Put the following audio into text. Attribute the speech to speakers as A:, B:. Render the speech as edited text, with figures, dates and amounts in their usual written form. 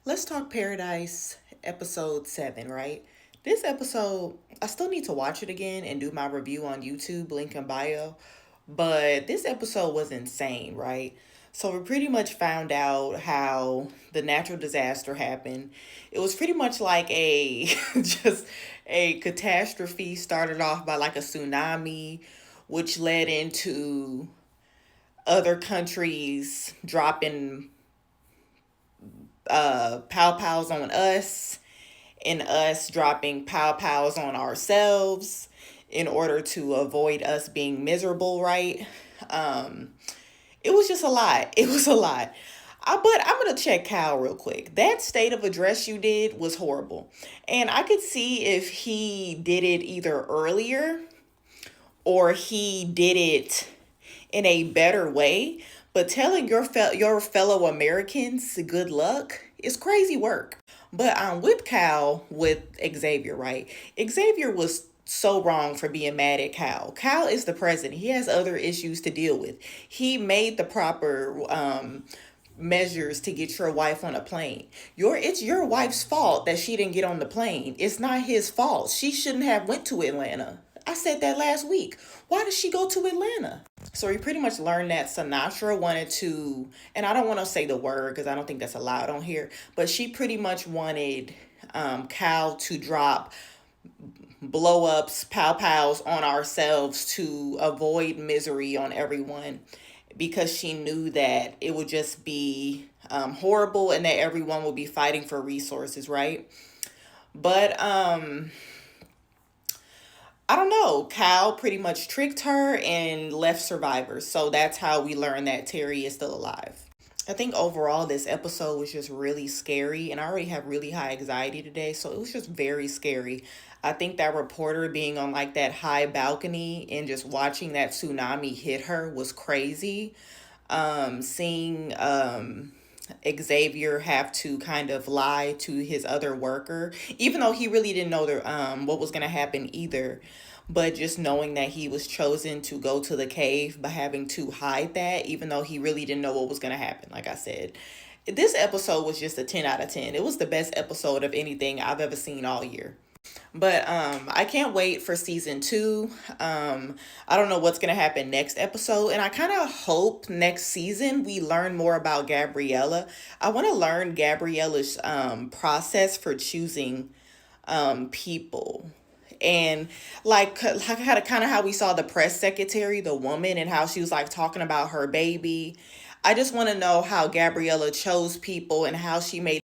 A: Let's Talk Paradise, episode 7, right? This episode, I still need to watch it again and do my review on YouTube, link in bio. But this episode was insane, right? So we pretty much found out how the natural disaster happened. It was pretty much like a just a catastrophe started off by like a tsunami, which led into other countries dropping pow pows on us and us dropping pow pows on ourselves in order to avoid us being miserable, right? Um, it was just a lot. It was a lot. But I'm gonna check Cal real quick. That state of address you did was horrible, and I could see if he did it either earlier or he did it in a better way. But telling your fellow Americans good luck is crazy work. But I'm with Cal with Xavier, right? Xavier was so wrong for being mad at Cal. Cal is the president. He has other issues to deal with. He made the proper measures to get your wife on a plane. It's your wife's fault that she didn't get on the plane. It's not his fault. She shouldn't have went to Atlanta. I said that last week. Why did she go to Atlanta? So we pretty much learned that Sinatra wanted to, and I don't want to say the word because I don't think that's allowed on here, but she pretty much wanted Cal to drop blow ups, pow pows on ourselves to avoid misery on everyone because she knew that it would just be horrible and that everyone would be fighting for resources, right? But I don't know. Cal pretty much tricked her and left survivors. So that's how we learn that Terry is still alive. I think overall this episode was just really scary, and I already have really high anxiety today, so it was just very scary. I think that reporter being on like that high balcony and just watching that tsunami hit her was crazy. Seeing Xavier have to kind of lie to his other worker, even though he really didn't know what was gonna happen either. But just knowing that he was chosen to go to the cave by having to hide that, even though he really didn't know what was gonna happen. Like I said, this episode was just a 10 out of 10. It was the best episode of anything I've ever seen all year. But I can't wait for season 2. I don't know what's gonna happen next episode, and I kind of hope next season we learn more about Gabriella. I want to learn Gabriella's process for choosing people. And like kind of how we saw the press secretary, the woman, and how she was like talking about her baby. I just want to know how Gabriella chose people and how she made